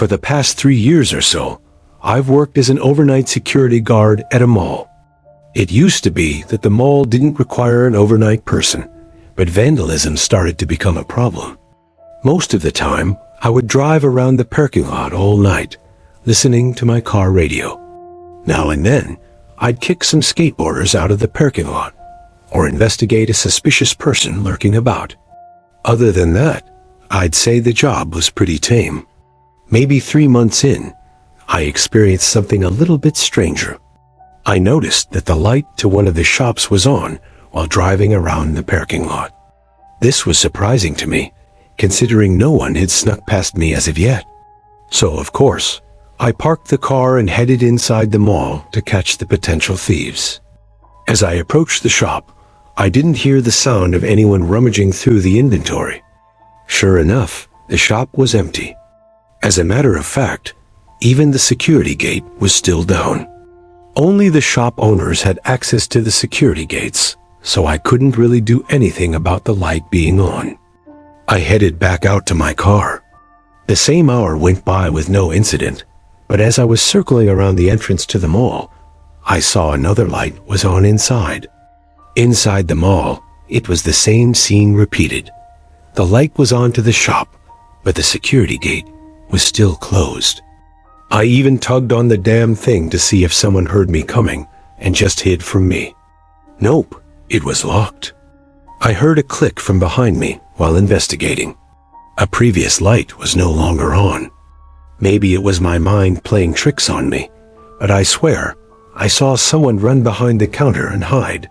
For the past 3 years or so, I've worked as an overnight security guard at a mall. It used to be that the mall didn't require an overnight person, but vandalism started to become a problem. Most of the time, I would drive around the parking lot all night, listening to my car radio. Now and then, I'd kick some skateboarders out of the parking lot, or investigate a suspicious person lurking about. Other than that, I'd say the job was pretty tame. Maybe 3 months in, I experienced something a little bit stranger. I noticed that the light to one of the shops was on while driving around the parking lot. This was surprising to me, considering no one had snuck past me as of yet. So, of course, I parked the car and headed inside the mall to catch the potential thieves. As I approached the shop, I didn't hear the sound of anyone rummaging through the inventory. Sure enough, the shop was empty. As a matter of fact, even the security gate was still down. Only the shop owners had access to the security gates, so I couldn't really do anything about the light being on. I headed back out to my car. The same hour went by with no incident, but as I was circling around the entrance to the mall, I saw another light was on inside. Inside the mall, it was the same scene repeated. The light was on to the shop, but the security gate was still closed. I even tugged on the damn thing to see if someone heard me coming and just hid from me. Nope, it was locked. I heard a click from behind me while investigating. A previous light was no longer on. Maybe it was my mind playing tricks on me, but I swear I saw someone run behind the counter and hide.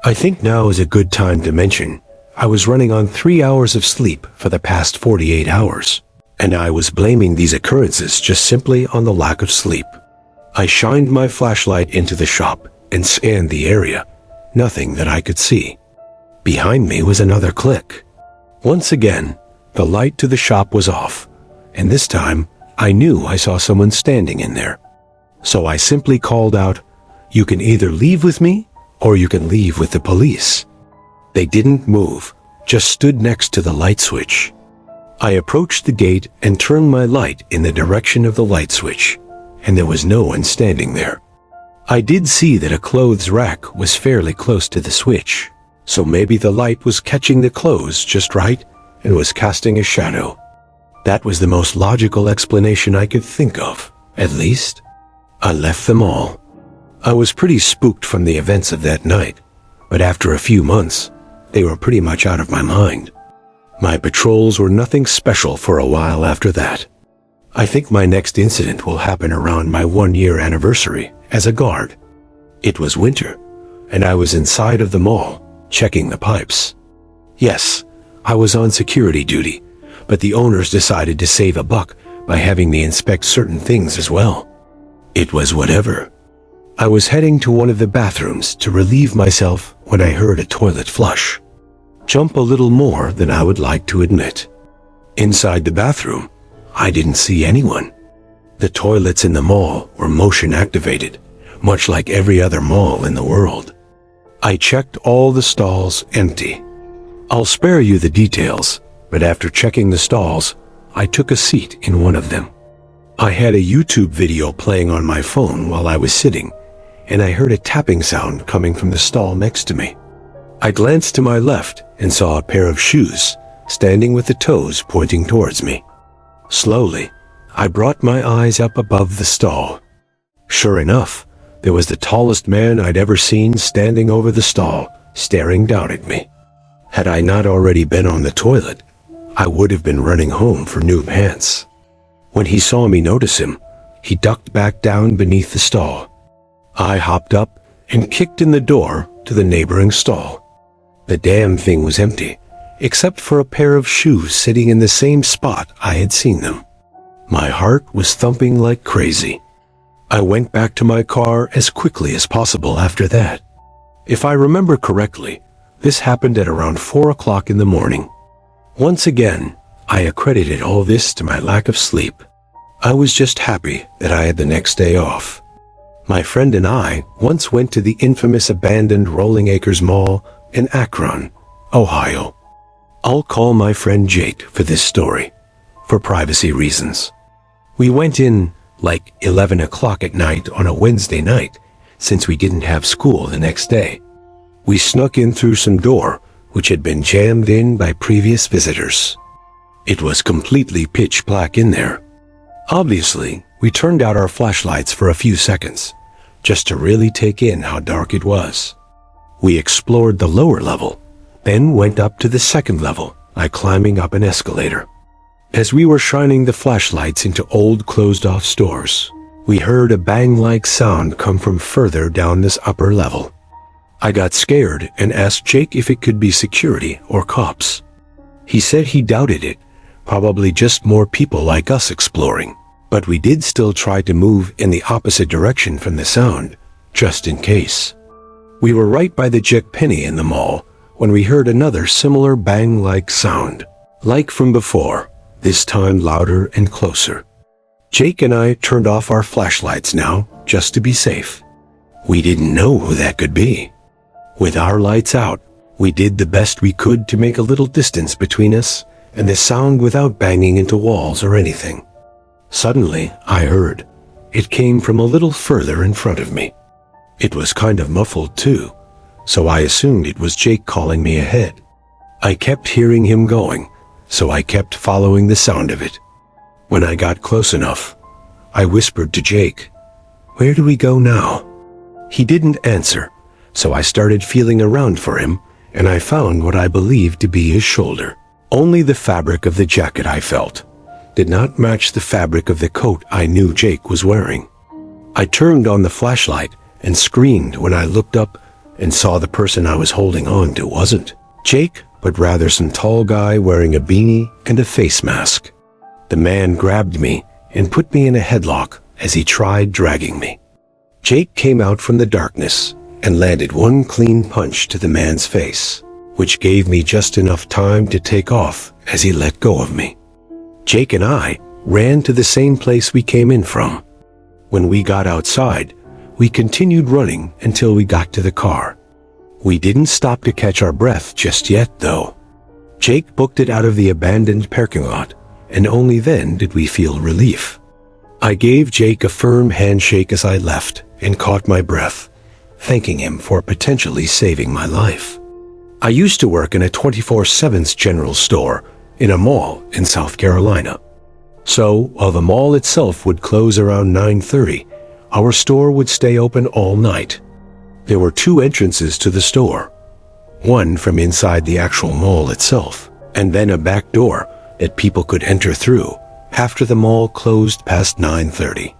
I think now is a good time to mention I was running on 3 hours of sleep for the past 48 hours, and I was blaming these occurrences just simply on the lack of sleep. I shined my flashlight into the shop and scanned the area. Nothing that I could see. Behind me was another click. Once again, the light to the shop was off, and this time I knew I saw someone standing in there. So I simply called out, "You can either leave with me, or you can leave with the police." They didn't move, just stood next to the light switch. I approached the gate and turned my light in the direction of the light switch, and there was no one standing there. I did see that a clothes rack was fairly close to the switch, so maybe the light was catching the clothes just right and was casting a shadow. That was the most logical explanation I could think of, at least. I left the mall. I was pretty spooked from the events of that night, but after a few months, they were pretty much out of my mind. My patrols were nothing special for a while after that. I think my next incident will happen around my 1-year anniversary as a guard. It was winter, and I was inside of the mall, checking the pipes. Yes, I was on security duty, but the owners decided to save a buck by having me inspect certain things as well. It was whatever. I was heading to one of the bathrooms to relieve myself when I heard a toilet flush. Jump a little more than I would like to admit. Inside the bathroom, I didn't see anyone. The toilets in the mall were motion activated, much like every other mall in the world. I checked all the stalls empty. I'll spare you the details, but after checking the stalls, I took a seat in one of them. I had a YouTube video playing on my phone while I was sitting, and I heard a tapping sound coming from the stall next to me. I glanced to my left and saw a pair of shoes standing with the toes pointing towards me. Slowly, I brought my eyes up above the stall. Sure enough, there was the tallest man I'd ever seen standing over the stall, staring down at me. Had I not already been on the toilet, I would have been running home for new pants. When he saw me notice him, he ducked back down beneath the stall. I hopped up and kicked in the door to the neighboring stall. The damn thing was empty, except for a pair of shoes sitting in the same spot I had seen them. My heart was thumping like crazy. I went back to my car as quickly as possible after that. If I remember correctly, this happened at around 4 o'clock in the morning. Once again, I accredited all this to my lack of sleep. I was just happy that I had the next day off. My friend and I once went to the infamous abandoned Rolling Acres Mall in Akron, Ohio. I'll call my friend Jake for this story, for privacy reasons. We went in like 11 o'clock at night on a Wednesday night, since we didn't have school the next day. We snuck in through some door, which had been jammed in by previous visitors. It was completely pitch black in there. Obviously, we turned out our flashlights for a few seconds, just to really take in how dark it was. We explored the lower level, then went up to the second level, like climbing up an escalator. As we were shining the flashlights into old closed-off stores, we heard a bang-like sound come from further down this upper level. I got scared and asked Jake if it could be security or cops. He said he doubted it, probably just more people like us exploring, but we did still try to move in the opposite direction from the sound, just in case. We were right by the Jack Penny in the mall when we heard another similar bang-like sound, like from before, this time louder and closer. Jake and I turned off our flashlights now, just to be safe. We didn't know who that could be. With our lights out, we did the best we could to make a little distance between us and the sound without banging into walls or anything. Suddenly, I heard. It came from a little further in front of me. It was kind of muffled too, so I assumed it was Jake calling me ahead. I kept hearing him going, so I kept following the sound of it. When I got close enough, I whispered to Jake, "Where do we go now?" He didn't answer, so I started feeling around for him, and I found what I believed to be his shoulder. Only the fabric of the jacket I felt did not match the fabric of the coat I knew Jake was wearing. I turned on the flashlight and screamed when I looked up and saw the person I was holding on to wasn't Jake, but rather some tall guy wearing a beanie and a face mask. The man grabbed me and put me in a headlock as he tried dragging me. Jake came out from the darkness and landed one clean punch to the man's face, which gave me just enough time to take off as he let go of me. Jake and I ran to the same place we came in from. When we got outside, we continued running until we got to the car. We didn't stop to catch our breath just yet, though. Jake booked it out of the abandoned parking lot, and only then did we feel relief. I gave Jake a firm handshake as I left and caught my breath, thanking him for potentially saving my life. I used to work in a 24/7 general store in a mall in South Carolina. So, while the mall itself would close around 9:30, our store would stay open all night. There were two entrances to the store, one from inside the actual mall itself, and then a back door that people could enter through after the mall closed past 9:30.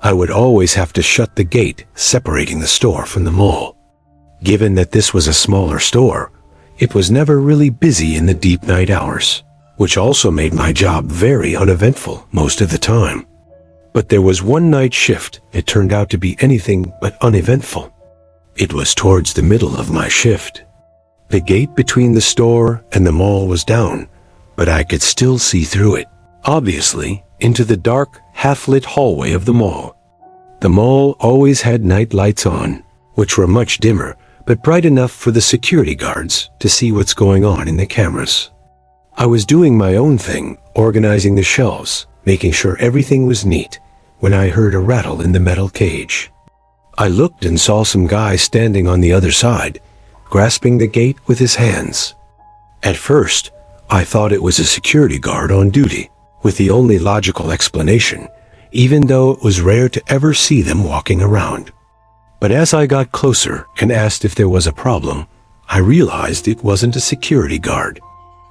I would always have to shut the gate separating the store from the mall. Given that this was a smaller store, it was never really busy in the deep night hours, which also made my job very uneventful most of the time. But there was one night shift that turned out to be anything but uneventful. It was towards the middle of my shift. The gate between the store and the mall was down, but I could still see through it, obviously, into the dark, half-lit hallway of the mall. The mall always had night lights on, which were much dimmer, but bright enough for the security guards to see what's going on in the cameras. I was doing my own thing, organizing the shelves, making sure everything was neat, when I heard a rattle in the metal cage. I looked and saw some guy standing on the other side, grasping the gate with his hands. At first, I thought it was a security guard on duty, with the only logical explanation, even though it was rare to ever see them walking around. But as I got closer and asked if there was a problem, I realized it wasn't a security guard.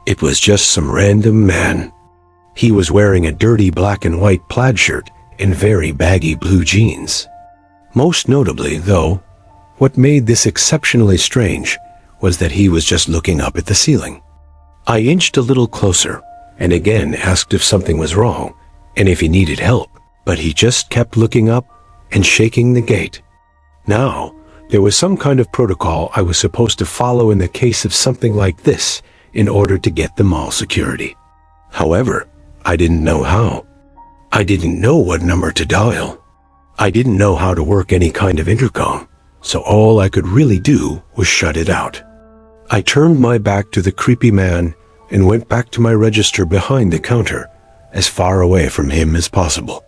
It was just some random man. He was wearing a dirty black and white plaid shirt and very baggy blue jeans. Most notably, though, what made this exceptionally strange was that he was just looking up at the ceiling. I inched a little closer and again asked if something was wrong and if he needed help, but he just kept looking up and shaking the gate. Now, there was some kind of protocol I was supposed to follow in the case of something like this in order to get the mall security. However, I didn't know how. I didn't know what number to dial. I didn't know how to work any kind of intercom, so all I could really do was shut it out. I turned my back to the creepy man and went back to my register behind the counter, as far away from him as possible.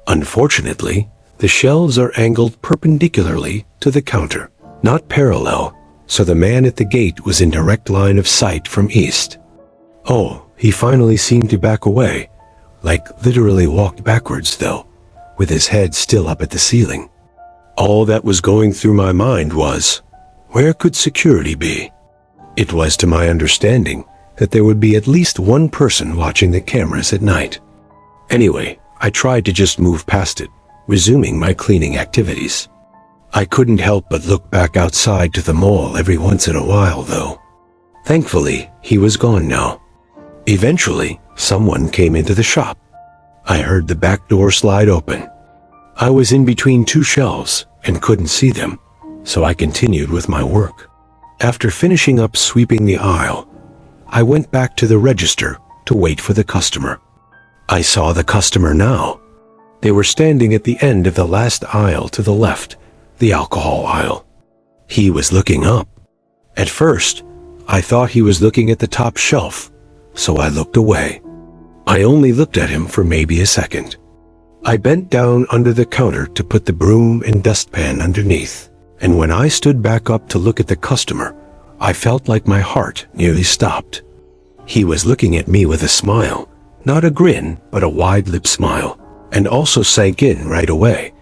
Unfortunately, the shelves are angled perpendicularly to the counter, not parallel, so the man at the gate was in direct line of sight from east. Oh, he finally seemed to back away, like literally walked backwards though, with his head still up at the ceiling. All that was going through my mind was, where could security be? It was to my understanding that there would be at least one person watching the cameras at night. Anyway, I tried to just move past it, resuming my cleaning activities. I couldn't help but look back outside to the mall every once in a while though. Thankfully, he was gone now. Eventually, someone came into the shop. I heard the back door slide open. I was in between two shelves and couldn't see them, so I continued with my work. After finishing up sweeping the aisle, I went back to the register to wait for the customer. I saw the customer now. They were standing at the end of the last aisle to the left, the alcohol aisle. He was looking up. At first, I thought he was looking at the top shelf, so I looked away. I only looked at him for maybe a second. I bent down under the counter to put the broom and dustpan underneath, and when I stood back up to look at the customer, I felt like my heart nearly stopped. He was looking at me with a smile, not a grin, but a wide-lipped smile, and also sank in right away,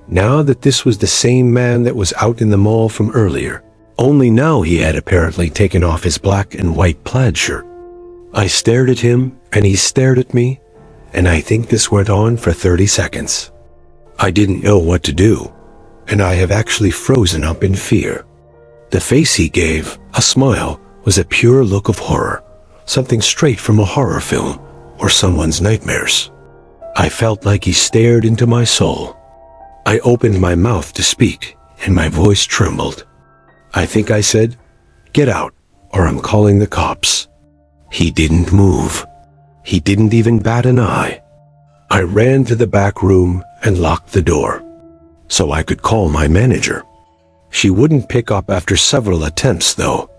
now that this was the same man that was out in the mall from earlier, only now he had apparently taken off his black and white plaid shirt. I stared at him, and he stared at me, and I think this went on for 30 seconds. I didn't know what to do, and I have actually frozen up in fear. The face he gave, a smile, was a pure look of horror, something straight from a horror film or someone's nightmares. I felt like he stared into my soul. I opened my mouth to speak, and my voice trembled. I think I said, "Get out, or I'm calling the cops." He didn't move. He didn't even bat an eye. I ran to the back room and locked the door, so I could call my manager. She wouldn't pick up after several attempts, though.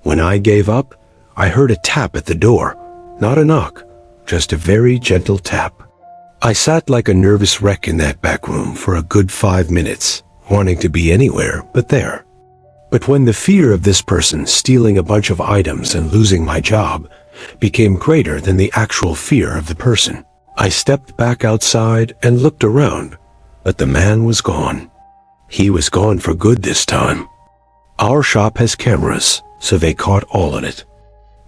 When I gave up, I heard a tap at the door, not a knock, just a very gentle tap. I sat like a nervous wreck in that back room for a good 5 minutes, wanting to be anywhere but there. But when the fear of this person stealing a bunch of items and losing my job became greater than the actual fear of the person, I stepped back outside and looked around, but the man was gone. He was gone for good this time. Our shop has cameras, so they caught all of it.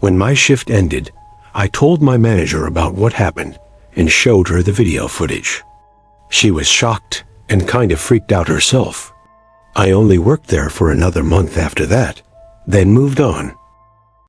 When my shift ended, I told my manager about what happened and showed her the video footage. She was shocked and kind of freaked out herself. I only worked there for another month after that, then moved on.